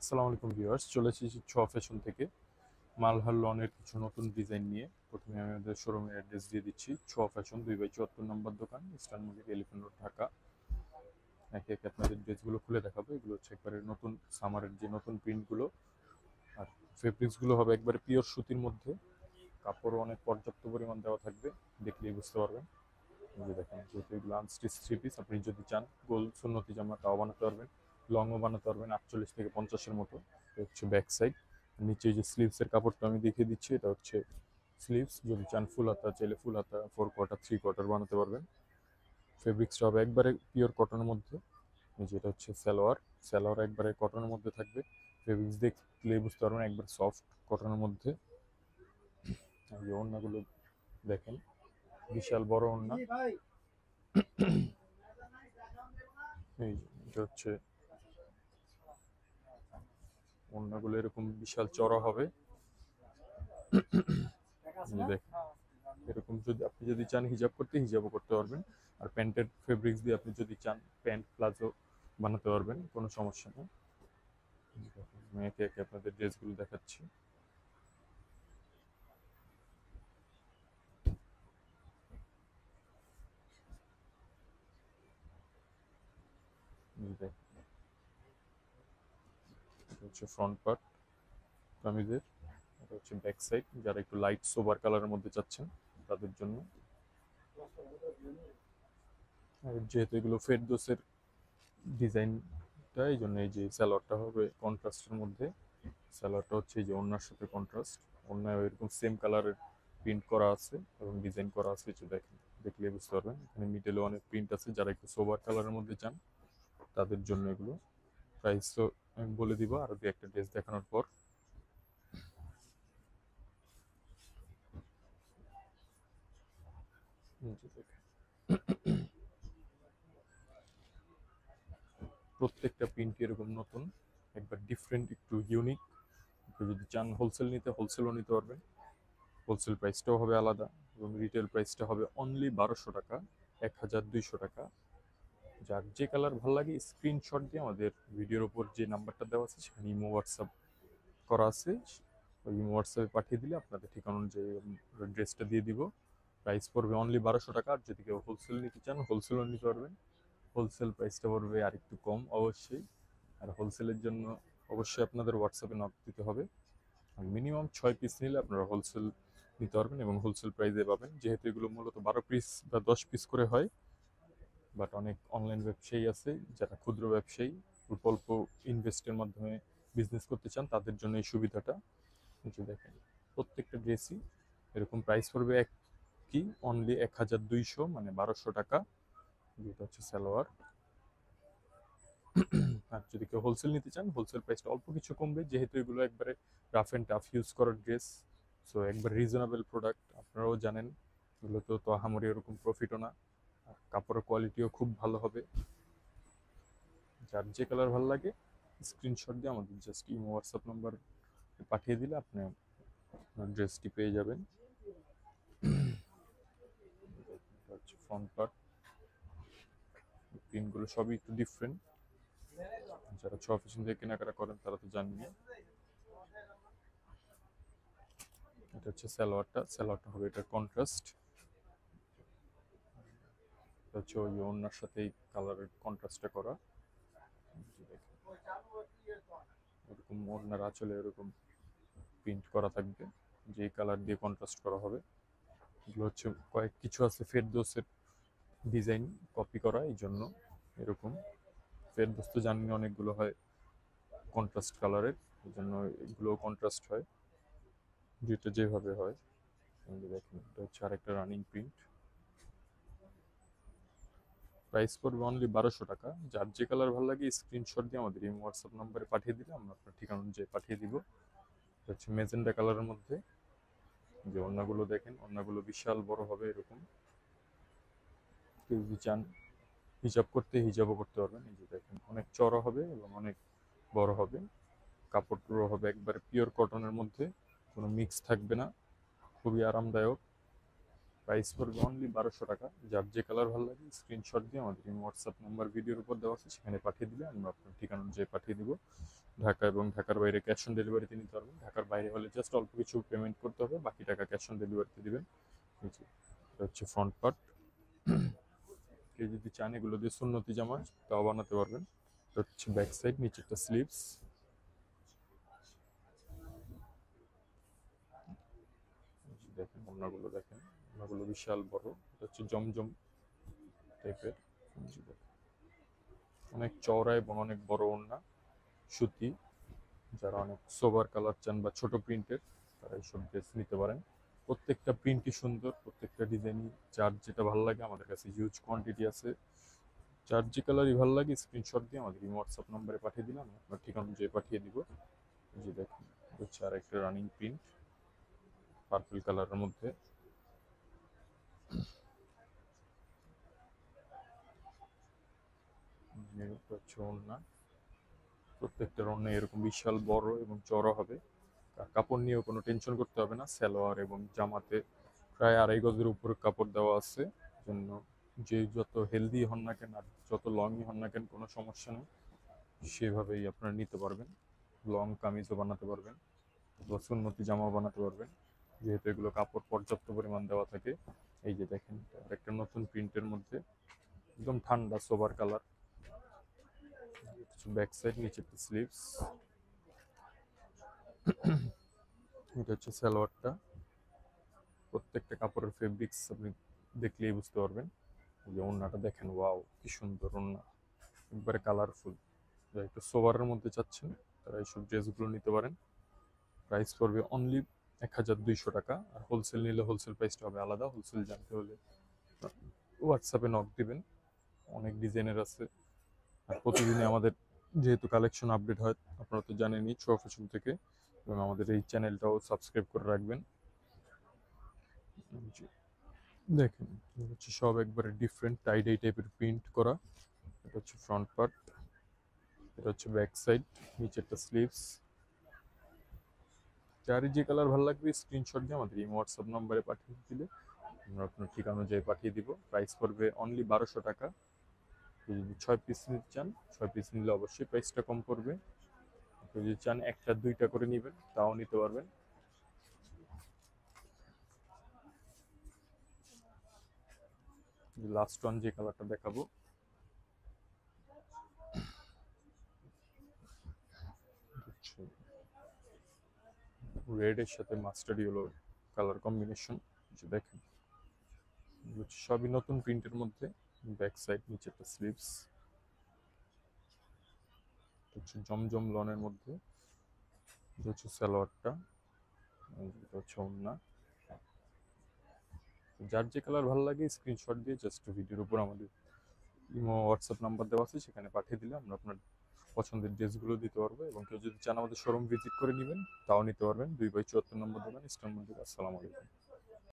আসসালামু আলাইকুম ভিউয়ার্স, চলে এসেছি ছ ফ্যাশন থেকে মালহার লনের কিছু নতুন ডিজাইন নিয়ে। প্রথমে আমি আমাদের শোরুমের অ্যাড্রেস দিয়ে দিচ্ছি। ছ ফ্যাশন 2/74 নম্বর দোকান, eastern market, elephant road, Dhaka. একে একে আপনাদের ড্রেসগুলো খুলে দেখাবো। এগুলো হচ্ছে একবারে নতুন সামারের যে নতুন প্রিন্টগুলো, আর ফেব্রিক্সগুলো হবে একবারে পিওর সুতির মধ্যে। কাপড়ও অনেক পর্যাপ্ত পরিমাণ দেওয়া থাকবে, দেখলেই বুঝতে পারবেন। এই যে দেখেন, যেহেতু এগুলো আনস্টিচ থ্রি পিস, আপনি যদি চান গোল সুন্নতি জামা তাও বানাতে পারবেন, লংও বানাতে পারবেন 48 থেকে 50-এর মতো। এটা হচ্ছে ব্যাক সাইড। নিচে যে স্লিভসের কাপড়টা আমি দেখিয়ে দিচ্ছি, এটা হচ্ছে স্লিভস। যদি চান ফুল হাতা, চাইলে ফুল হাতা, 4 কোয়ার্টার, 3 কোয়ার্টার বানাতে পারবেন। ফেব্রিক্সটা হবে একবারে পিওর কটনের মধ্যে। যেটা হচ্ছে সালোয়ার, সালোয়ার একবারে কটনের মধ্যে থাকবে। ফেব্রিক্স দেখলে বুঝতে পারবেন একবার সফট কটনের মধ্যে। এই যে ওড়নাগুলো দেখেন, বিশাল বড় ওড়না। এই যে এটা হচ্ছে ওড়নাগুলো, এরকম বিশাল চড়া হবে। দেখেন, এরকম যদি আপনি চান হিজাব করতে, হিজাবও করতে পারবেন। আর প্যান্টের ফেব্রিক্স দিয়ে আপনি যদি চান প্যান্ট প্লাজো বানাতে পারবেন, কোনো সমস্যা নেই। আমি একে একে আপনাদের ড্রেসগুলো দেখাচ্ছি। দেখেন, এটা হচ্ছে ফ্রন্ট পার্ট কামিজের। এটা হচ্ছে ব্যাক সাইড। যারা একটু লাইট সোবার কালারের মধ্যে চাচ্ছেন তাদের জন্য। আর যেহেতু এগুলো ফেরদোসের ডিজাইনটা, এই জন্য এই যে স্যালোয়ারটা হবে কন্ট্রাস্টের মধ্যে। স্যালোয়ারটা হচ্ছে এই যে ওড়নার সাথে কন্ট্রাস্ট। ওড়নায় এরকম সেম কালারের প্রিন্ট করা আছে এবং ডিজাইন করা আছে। যে দেখেন, দেখলে বুঝতে পারবেন। এখানে মিডলে অনেক প্রিন্ট আছে। যারা একটু সোবার কালারের মধ্যে চান তাদের জন্য এগুলো। প্রাইস তো আমি বলে দিব আরো দু একটা ড্রেস দেখানোর পর। এই যে দেখেন, প্রত্যেকটা প্রিন্ট এরকম নতুন, একবার ডিফারেন্ট, একটু ইউনিক। যদি চান হোলসেল নিতে, হোলসেলও নিতে পারবেন। হোলসেল প্রাইসটাও হবে আলাদা এবং রিটেল প্রাইসটা হবে অনলি 1200 টাকা, 1200 টাকা। যার যে কালার ভালো লাগে স্ক্রিনশট দিয়ে আমাদের ভিডিওর ওপর যে নাম্বারটা দেওয়া আছে সেখানে ইমো হোয়াটসঅ্যাপ করা আছে, ওই ইমো হোয়াটসঅ্যাপে পাঠিয়ে দিলে আপনাদের ঠিকানা অনুযায়ী ড্রেসটা দিয়ে দিব। প্রাইস পড়বে অনলি 1200 টাকা। আর যদি কেউ হোলসেল নিতে চান হোলসেলও নিতে পারবেন। হোলসেল প্রাইসটা পড়বে আর একটু কম অবশ্যই। আর হোলসেলের জন্য অবশ্যই আপনাদের হোয়াটসঅ্যাপে নক দিতে হবে। আর মিনিমাম 6 পিস নিলে আপনারা হোলসেল নিতে পারবেন এবং হোলসেল প্রাইসে পাবেন। যেহেতু এগুলো মূলত 12 পিস বা 10 পিস করে হয়, বাট অনেক অনলাইন ব্যবসায়ী আছে যারা ক্ষুদ্র ব্যবসায়ী, অল্প অল্প ইনভেস্টের মাধ্যমে বিজনেস করতে চান, তাদের জন্য এই সুবিধাটা। এই যে দেখেন, প্রত্যেকটা ড্রেসই এরকম প্রাইস পড়বে এক কি অনলি 1200, মানে 1200 টাকা। যেটা হচ্ছে সালোয়ার। আর যদি কেউ হোলসেল নিতে চান হোলসেল প্রাইসটা অল্প কিছু কমবে, যেহেতু এগুলো একবারে রাফ অ্যান্ড টাফ ইউজ করার ড্রেস। সো একবার রিজনেবল প্রোডাক্ট, আপনারাও জানেন এগুলো তো আহামরি ওরকম প্রফিটও না। আর কাপড়ের কোয়ালিটিও খুব ভালো হবে। যার যে কালার ভালো লাগে স্ক্রিনশট দিয়ে আমাদের জাস্ট ইমো হোয়াটসঅ্যাপ নাম্বার পাঠিয়ে দিলে আপনি আপনার ড্রেসটি পেয়ে যাবেন। এটা হচ্ছে ফ্রন্ট পার্ট। প্রিন্টগুলো সবই একটু ডিফারেন্ট। যারা ছ ফ্যাশন থেকে কেনাকাটা করেন তারা তো জানেনই। এটা হচ্ছে সালোয়ারটা, সালোয়ারটা হবে এটা কন্ট্রাস্ট। এটা হচ্ছে ওই ওড়নার সাথে এই কালারের কন্ট্রাস্টটা করা। এরকম ওড়নার আঁচলে এরকম প্রিন্ট করা থাকবে, যে কালার দিয়ে কন্ট্রাস্ট করা হবে। এগুলো হচ্ছে কয়েক কিছু আছে ফেরদৌসের ডিজাইন কপি করা, এই জন্য এরকম। ফেরদৌস তো জানি অনেকগুলো হয় কন্ট্রাস্ট কালারের, এই জন্য এগুলো কন্ট্রাস্ট হয়, যেটা যেভাবে হয়। দেখেন, এটা হচ্ছে আরেকটা রানিং প্রিন্ট। প্রাইস পড়বে অনলি 1200 টাকা। যার যে কালার ভালো লাগে স্ক্রিনশট দিয়ে আমাদের এই হোয়াটসঅ্যাপ নাম্বারে পাঠিয়ে দিলে আমরা আপনার ঠিকানা অনুযায়ী পাঠিয়ে দিব। এটা হচ্ছে মেজেন্ডা কালারের মধ্যে। যে ওড়নাগুলো দেখেন, ওড়নাগুলো বিশাল বড় হবে এরকম। কেউ যদি চান হিজাব করতে, হিজাবও করতে পারবেন। এই যে দেখেন, অনেক চড়া হবে এবং অনেক বড় হবে। কাপড়গুলো হবে একবারে পিওর কটনের মধ্যে, কোনো মিক্স থাকবে না, খুবই আরামদায়ক। প্রাইস পড়বে অনলি 1200 টাকা। যার যে কালার ভালো লাগে স্ক্রিনশট দিয়ে আমাদের হোয়াটসঅ্যাপ নাম্বার ভিডিওর উপর দেওয়া আছে সেখানে পাঠিয়ে দিলে আমরা আপনার ঠিকানা অনুযায়ী পাঠিয়ে দিব। ঢাকা এবং ঢাকার বাইরে ক্যাশ অন ডেলিভারিতে নিতে পারবেন। ঢাকার বাইরে হলে জাস্ট অল্প কিছু পেমেন্ট করতে হবে, বাকি টাকা ক্যাশ অন ডেলিভারিতে দিবেন। এই যে এটা হচ্ছে ফ্রন্ট পার্ট। কেউ যদি চান এগুলো দিয়ে সুন্নতি জামা তাও বানাতে পারবেন। এটা হচ্ছে ব্যাক সাইড, নিচেরটা স্লিভস। দেখেন ওড়নাগুলো, দেখেন ওড়নাগুলো বিশাল বড়। এটা হচ্ছে জমজম টাইপের, অনেক চওড়া এবং অনেক বড় ওড়না, সুতি। যারা অনেক সোবার কালার চান বা ছোট প্রিন্টের, তারা এইসব ড্রেস নিতে পারেন। প্রত্যেকটা প্রিন্টই সুন্দর, প্রত্যেকটা ডিজাইনই যার যেটা ভালো লাগে আমাদের কাছে হিউজ কোয়ান্টিটি আছে। যার যে কালারই ভালো লাগে স্ক্রিনশট দিয়ে আমাদের হোয়াটসঅ্যাপ নম্বরে পাঠিয়ে দিলাম, আপনার ঠিকানা অনুযায়ী পাঠিয়ে দিব। এই যে দেখুন হচ্ছে আর একটা রানিং প্রিন্ট পার্পল কালারের মধ্যে। হচ্ছে ওড়না, প্রত্যেকটা ওড়না এরকম বিশাল বড় এবং চওড়া হবে। আর কাপড় নিয়েও কোনো টেনশন করতে হবে না। সালোয়ার এবং জামাতে প্রায় 2.5 গজের উপরে কাপড় দেওয়া আছে, জন্য যে যত হেলদি হন না কেন আর যত লংই হন না কেন কোনো সমস্যা নেই, সেভাবেই আপনারা নিতে পারবেন। লং কামিজও বানাতে পারবেন বা সুন্নতি জামাও বানাতে পারবেন, যেহেতু এগুলো কাপড় পর্যাপ্ত পরিমাণ দেওয়া থাকে। এই যে দেখেন একটা নতুন প্রিন্টের মধ্যে একদম ঠান্ডা সোবার কালার। ব্যাক সাইড, নিচে স্লিভস। এটা হচ্ছে সালোয়ারটা। প্রত্যেকটা কাপড়ের ফেব্রিক্স আপনি দেখলেই বুঝতে পারবেন। এই যে ওড়নাটা দেখেন, ওয়াও কি সুন্দর ওড়না, একবারে কালারফুল। যারা একটু সোবারের মধ্যে চাচ্ছেন তারা এইসব ড্রেসগুলো নিতে পারেন। প্রাইস পড়বে অনলি 1200 টাকা। আর হোলসেল নিলে হোলসেল প্রাইসটা হবে আলাদা। হোলসেল জানতে হলে হোয়াটসঅ্যাপে নক দিবেন। অনেক ডিজাইনের আছে। আর প্রতিদিনই আমাদের যেহেতু কালেকশন আপডেট হয়, আপনারা তো জানেনই ছোয়া ফ্যাশন থেকে, এবং আমাদের এই চ্যানেলটাও সাবস্ক্রাইব করে রাখবেন। দেখেন হচ্ছে সব একবারে ডিফারেন্ট টাইডাই টাইপের প্রিন্ট করা। এটা হচ্ছে ফ্রন্ট পার্ট, এটা হচ্ছে ব্যাক সাইড, নিচেরটা স্লিভস। যারই যে কালার ভালো লাগবে স্ক্রিনশট দিয়ে আমাদের এই হোয়াটসঅ্যাপ নম্বরে পাঠিয়ে দিলে আমরা আপনার ঠিকানা অনুযায়ী পাঠিয়ে দিব। প্রাইস পড়বে অনলি 1200 টাকা। যদি 6 পিস নিতে চান, 6 পিস নিলে অবশ্যই প্রাইসটা কম পড়বে। যদি চান একটা দুইটা করে নেবেন তাও নিতে পারবেন। লাস্ট ওয়ান যে কালারটা দেখাবো, রেড এর সাথে মাস্টার্ড ইয়েলো কালার কম্বিনেশন। যে দেখেন সবই নতুন প্রিন্টের মধ্যে। ব্যাক সাইড, নিচেরটা স্লিভস। হচ্ছে জমজম লনের মধ্যে। এটা হচ্ছে সালোয়ারটা, এটা হচ্ছে ওড়না। যার যে কালার ভালো লাগে স্ক্রিনশট দিয়ে জাস্ট ভিডিওর উপর আমাদের ইমো হোয়াটসঅ্যাপ নাম্বার দেওয়া আছে, সেখানে পাঠিয়ে দিলে আমরা আপনার পছন্দের ড্রেসগুলো দিতে পারবো। এবং কেউ যদি চান আমাদের শোরুম ভিজিট করে নেবেন তাও নিতে পারবেন। 2/74 নম্বর দোকান, ইস্টার্ন মন্দির। আসসালামু আলাইকুম।